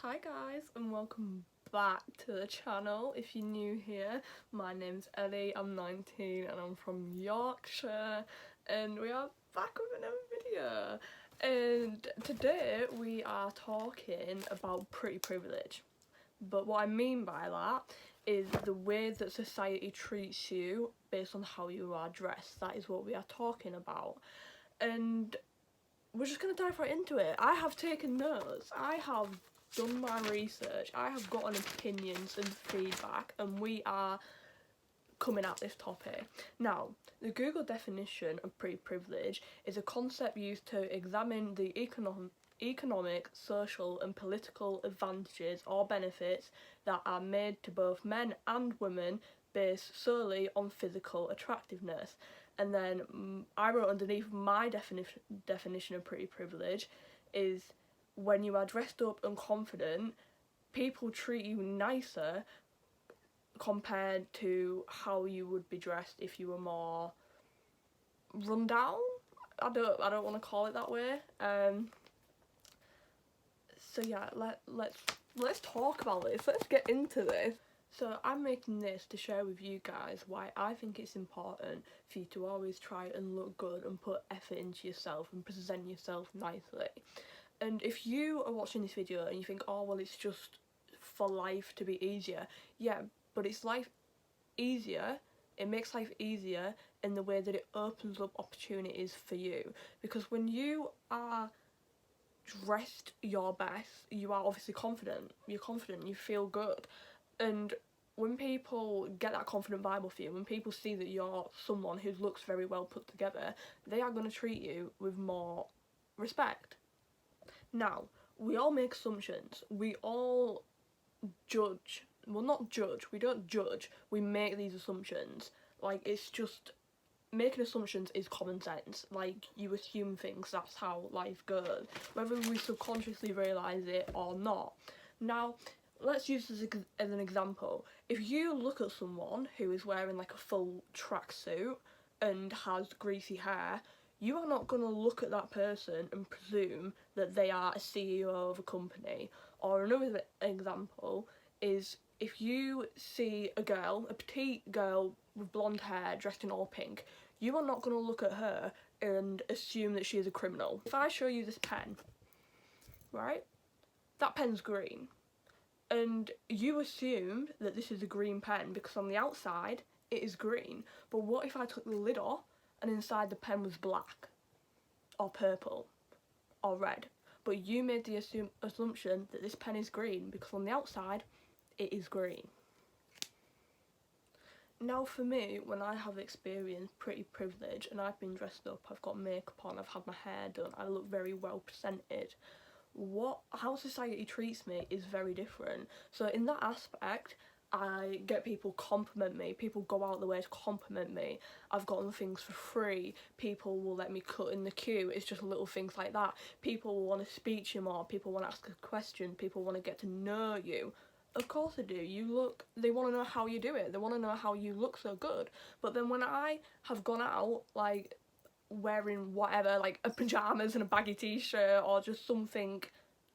Hi guys and welcome back to the channel. If you're new here, my name's Ellie, I'm 19 and I'm from Yorkshire and we are back with another video. And today we are talking about pretty privilege. But what I mean by that is the way that society treats you based on how you are dressed. That is what we are talking about. And we're just going to dive right into it. I have taken notes. I have done my research. I have gotten opinions and feedback, and we are coming at this topic. Now, the Google definition of pretty privilege is a concept used to examine the economic, social and political advantages or benefits that are made to both men and women based solely on physical attractiveness. And then I wrote underneath my definition of pretty privilege is when you are dressed up and confident, people treat you nicer compared to how you would be dressed if you were more run down. I don't want to call it that way. So yeah, let's talk about this. Let's get into this. So I'm making this to share with you guys why I think it's important for you to always try and look good and put effort into yourself and present yourself nicely. And if you are watching this video and you think, oh well, it's just for life to be easier, yeah, but it's life easier, it makes life easier in the way that it opens up opportunities for you. Because when you are dressed your best, you are obviously confident, you're confident, you feel good. And when people get that confident vibe off you, when people see that you're someone who looks very well put together, they are going to treat you with more respect. Now, we all make assumptions, we all judge, well not judge, we don't judge, we make these assumptions. Like, it's just, making assumptions is common sense. Like, you assume things, that's how life goes, whether we subconsciously realise it or not. Now, let's use this as an example. If you look at someone who is wearing like a full tracksuit and has greasy hair, you are not going to look at that person and presume that they are a CEO of a company. Or another example is if you see a girl, a petite girl with blonde hair dressed in all pink, you are not going to look at her and assume that she is a criminal. If I show you this pen, right, that pen's green, and you assume that this is a green pen because on the outside it is green, but what if I took the lid off and inside the pen was black or purple or red? But you made the assumption that this pen is green because on the outside it is green. Now for me, when I have experienced pretty privilege and I've been dressed up, I've got makeup on, I've had my hair done, I look very well presented, how society treats me is very different. So in that aspect, I get people compliment me, people go out the way to compliment me, I've gotten things for free, people will let me cut in the queue, it's just little things like that. People will want to speak to you more, people want to ask a question, people want to get to know you. Of course they do, they want to know how you do it, they want to know how you look so good. But then when I have gone out, like, wearing whatever, like a pyjamas and a baggy t-shirt or just something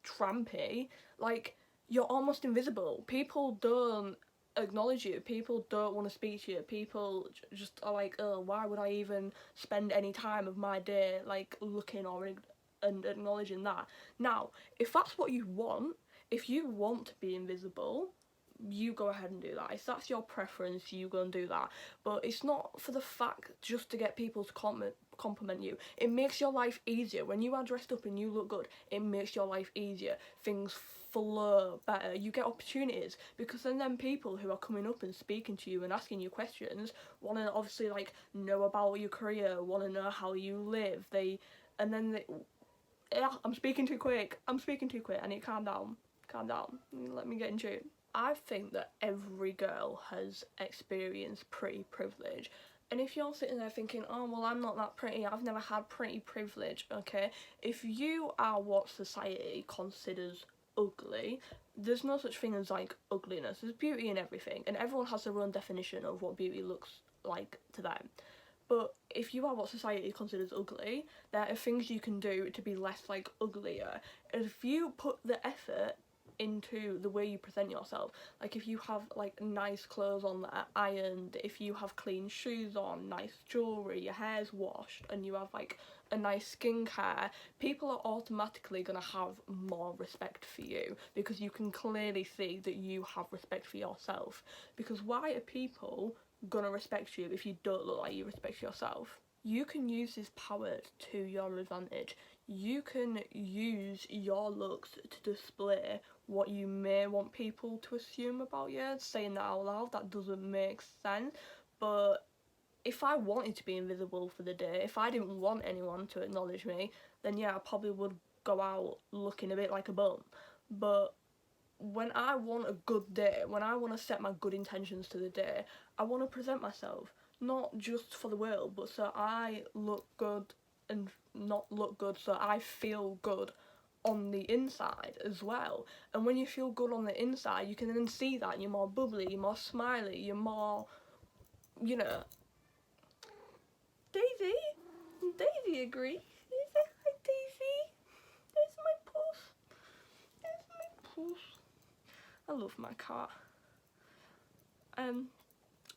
trampy, like, you're almost invisible. People don't acknowledge you, people don't want to speak to you, people just are like, oh, why would I even spend any time of my day like looking or and acknowledging that. Now, if that's what you want, if you want to be invisible, you go ahead and do that. If that's your preference, you go and do that. But it's not for the fact just to get people to compliment you. It makes your life easier. When you are dressed up and you look good, it makes your life easier. Things flow better. You get opportunities because then people who are coming up and speaking to you and asking you questions want to obviously like know about your career, want to know how you live. Yeah, I'm speaking too quick. I need to calm down. Let me get in tune. I think that every girl has experienced pretty privilege. And if you're sitting there thinking, oh, well, I'm not that pretty, I've never had pretty privilege, okay? If you are what society considers ugly, there's no such thing as, like, ugliness. There's beauty in everything, and everyone has their own definition of what beauty looks like to them. But if you are what society considers ugly, there are things you can do to be less, like, uglier. And if you put the effort into the way you present yourself. Like if you have like nice clothes on that are ironed, if you have clean shoes on, nice jewellery, your hair's washed, and you have like a nice skincare, people are automatically going to have more respect for you, because you can clearly see that you have respect for yourself. Because why are people going to respect you if you don't look like you respect yourself? You can use this power to your advantage. You can use your looks to display what you may want people to assume about you. Saying that out loud, that doesn't make sense, but if I wanted to be invisible for the day, if I didn't want anyone to acknowledge me, then yeah, I probably would go out looking a bit like a bum. But when I want a good day, when I want to set my good intentions to the day, I want to present myself, not just for the world, but so I look good, and not look good, so I feel good on the inside as well. And when you feel good on the inside, you can then see that you're more bubbly, you're more smiley, you're more, you know. Daisy? Daisy agrees. Is it? Hi, Daisy. There's my puss. There's my puss. I love my cat.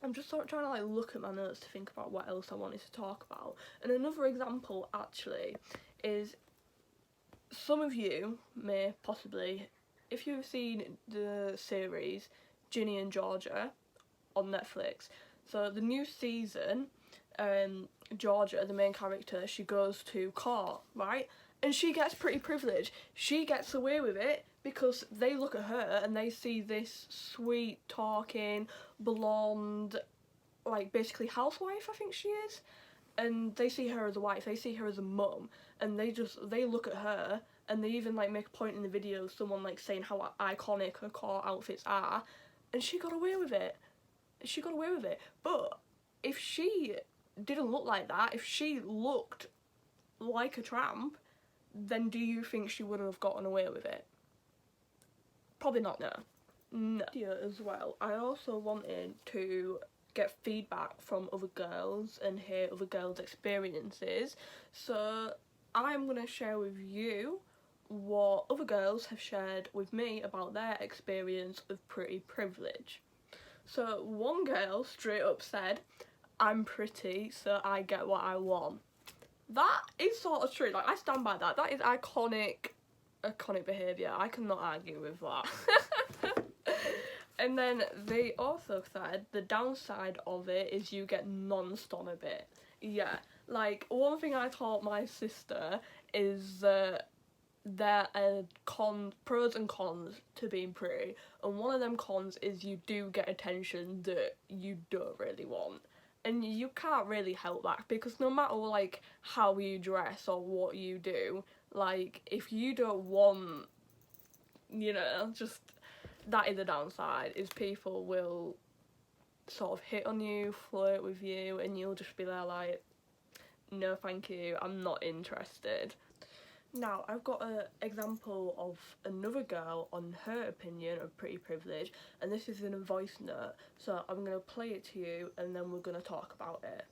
I'm just sort of trying to like look at my notes to think about what else I wanted to talk about. And another example actually is, some of you may possibly, if you've seen the series Ginny and Georgia on Netflix, so the new season, Georgia, the main character, she goes to court, right? And she gets pretty privileged. She gets away with it because they look at her and they see this sweet talking, blonde, like basically housewife, I think she is. And they see her as a wife, they see her as a mum, and they look at her, and they even like make a point in the video, someone like saying how iconic her court outfits are, and she got away with it. She got away with it. But if she didn't look like that, if she looked like a tramp, then do you think she would have gotten away with it? Probably not, no. No. Yeah, as well, I also wanted to get feedback from other girls and hear other girls' experiences. So I'm going to share with you what other girls have shared with me about their experience of pretty privilege. So one girl straight up said, "I'm pretty, so I get what I want." That is sort of true. Like, I stand by that. That is iconic behaviour. I cannot argue with that. And then they also said the downside of it is you get nonced on a bit. Yeah, like one thing I taught my sister is that there are pros and cons to being pretty, and one of them cons is you do get attention that you don't really want, and you can't really help that, because no matter like how you dress or what you do, like if you don't want, you know, just that is the downside, is people will sort of hit on you, flirt with you, and you'll just be there like, no thank you, I'm not interested. Now, I've got an example of another girl on her opinion of pretty privilege, and this is in a voice note, so I'm going to play it to you and then we're going to talk about it.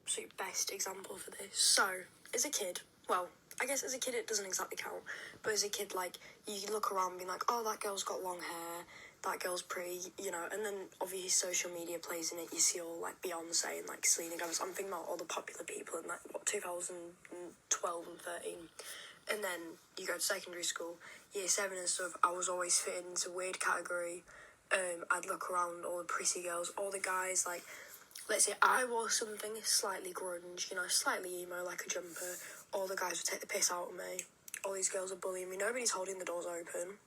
Absolute best example for this. So, as a kid, well, I guess as a kid it doesn't exactly count, but as a kid, like, you look around being like, oh, that girl's got long hair, that girl's pretty, you know, and then obviously social media plays in it. You see all, like, Beyonce and, like, Selena Gomez. I'm thinking about all the popular people in, like, 2012 and 13. And then you go to secondary school, year 7 and stuff, I was always fitting into a weird category. I'd look around, all the pretty girls, all the guys, like, let's say I wore something slightly grunge, you know, slightly emo, like a jumper, all the guys would take the piss out of me. All these girls are bullying me, nobody's holding the doors open.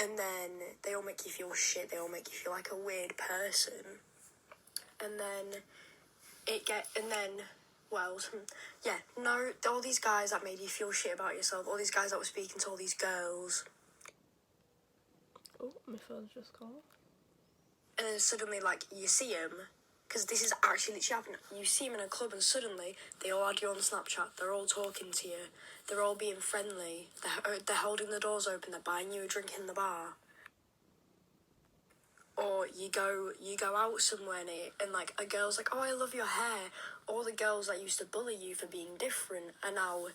And then they all make you feel shit, they all make you feel like a weird person. And then all these guys that made you feel shit about yourself, all these guys that were speaking to all these girls. Oh, my phone's just gone. And then suddenly, like, you see them, because this is actually literally happening. You see them in a club and suddenly they all add you on Snapchat, they're all talking to you, they're all being friendly, they're holding the doors open, they're buying you a drink in the bar. Or you go out somewhere and like a girl's like, oh, I love your hair. All the girls that used to bully you for being different are now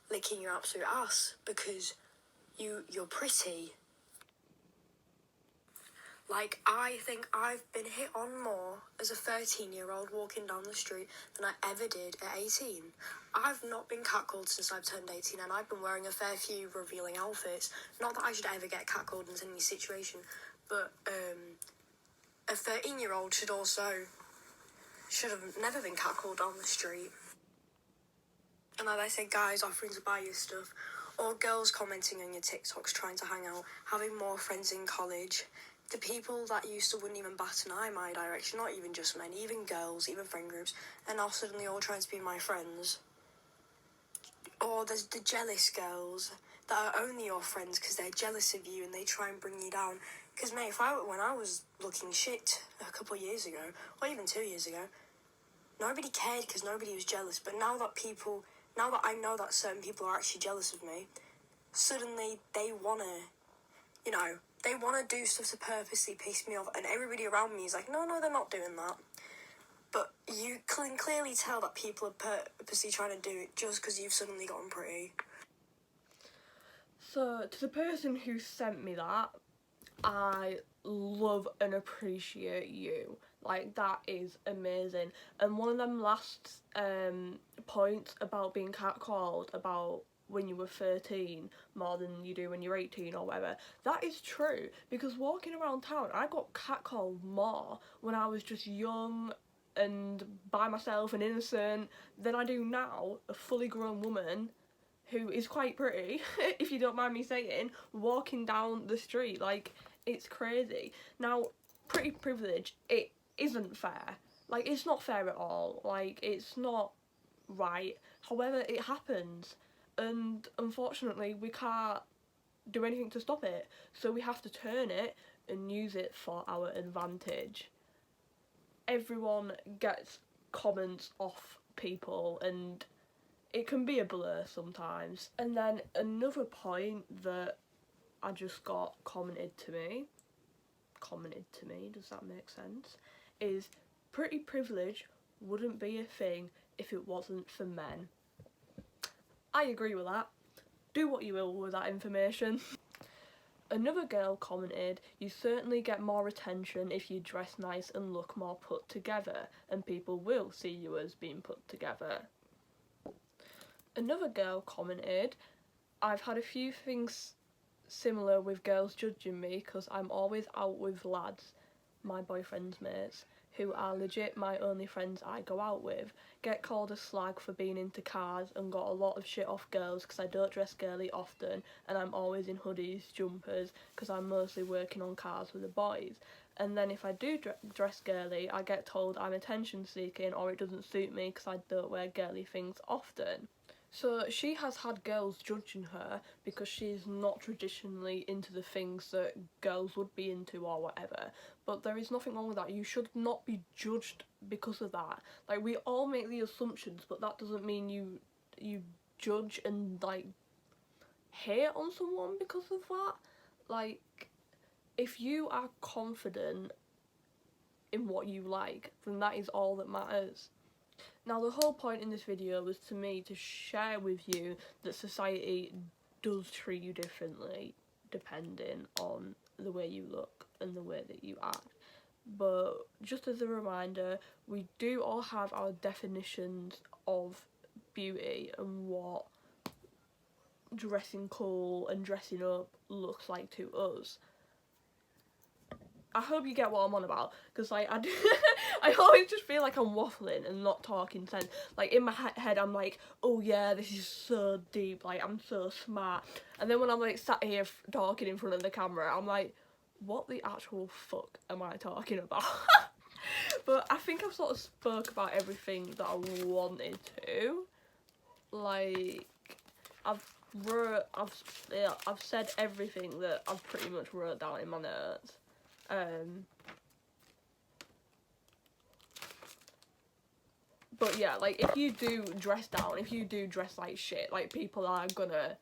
licking your absolute ass because you're pretty. Like, I think I've been hit on more as a 13-year-old walking down the street than I ever did at 18. I've not been catcalled since I've turned 18, and I've been wearing a fair few revealing outfits. Not that I should ever get catcalled in any situation, but a 13-year-old should have never been catcalled down the street. And like I said, guys offering to buy you stuff, or girls commenting on your TikToks trying to hang out, having more friends in college. The people that used to wouldn't even bat an eye in my direction, not even just men, even girls, even friend groups, and now suddenly all trying to be my friends. Or there's the jealous girls that are only your friends because they're jealous of you and they try and bring you down. Because, mate, when I was looking shit a couple of years ago, or even 2 years ago, nobody cared because nobody was jealous. But now that I know that certain people are actually jealous of me, suddenly they want to do stuff to purposely piss me off, and everybody around me is like, no, they're not doing that. But you can clearly tell that people are purposely trying to do it just because you've suddenly gotten pretty. So, to the person who sent me that, I love and appreciate you. Like, that is amazing. And one of them last points about being catcalled about when you were 13 more than you do when you're 18 or whatever, that is true, because walking around town I got catcalled more when I was just young and by myself and innocent than I do now, a fully grown woman who is quite pretty, if you don't mind me saying, walking down the street. Like, it's crazy. Now, pretty privilege, it isn't fair. Like, it's not fair at all. Like, it's not right. However, it happens. And unfortunately, we can't do anything to stop it. So we have to turn it and use it for our advantage. Everyone gets comments off people, and it can be a blur sometimes. And then another point that I just got commented to me, does that make sense? Is pretty privilege wouldn't be a thing if it wasn't for men. I agree with that. Do what you will with that information. Another girl commented, you certainly get more attention if you dress nice and look more put together, and people will see you as being put together. Another girl commented, I've had a few things similar with girls judging me because I'm always out with lads, my boyfriend's mates, who are legit my only friends I go out with, get called a slag for being into cars and got a lot of shit off girls because I don't dress girly often and I'm always in hoodies, jumpers, because I'm mostly working on cars with the boys. And then if I do dress girly, I get told I'm attention seeking or it doesn't suit me because I don't wear girly things often. So she has had girls judging her because she's not traditionally into the things that girls would be into or whatever. But there is nothing wrong with that. You should not be judged because of that. Like, we all make the assumptions, but that doesn't mean you judge and, like, hate on someone because of that. Like, if you are confident in what you like, then that is all that matters. Now, the whole point in this video was to me to share with you that society does treat you differently depending on the way you look and the way that you act. But just as a reminder, we do all have our definitions of beauty and what dressing cool and dressing up looks like to us. I hope you get what I'm on about, because like I always just feel like I'm waffling and not talking sense. Like, in my head I'm like, oh yeah, this is so deep, like I'm so smart, and then when I'm like sat here talking in front of the camera, I'm like, what the actual fuck am I talking about? But I think I've sort of spoke about everything that I wanted to. Like, I've said everything that I've pretty much wrote down in my notes. But yeah, like, if you do dress down, if you do dress like shit, like, people are gonna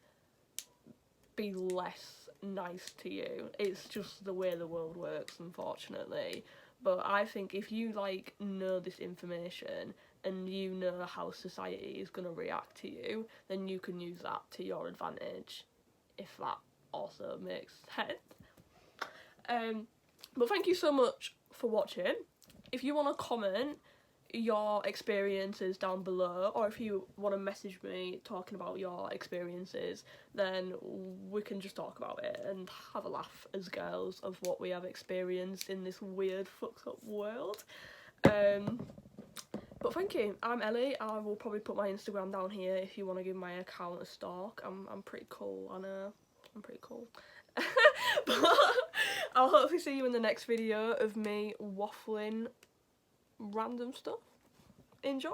be less nice to you. It's just the way the world works, unfortunately. But I think if you, like, know this information and you know how society is gonna react to you, then you can use that to your advantage, if that also makes sense. But thank you so much for watching. If you want to comment your experiences down below, or if you want to message me talking about your experiences, then we can just talk about it and have a laugh as girls of what we have experienced in this weird fucked up world. But thank you. I'm Ellie. I will probably put my Instagram down here if you want to give my account a stalk. I'm pretty cool. I know, I'm pretty cool. But I'll hopefully see you in the next video of me waffling random stuff. Enjoy!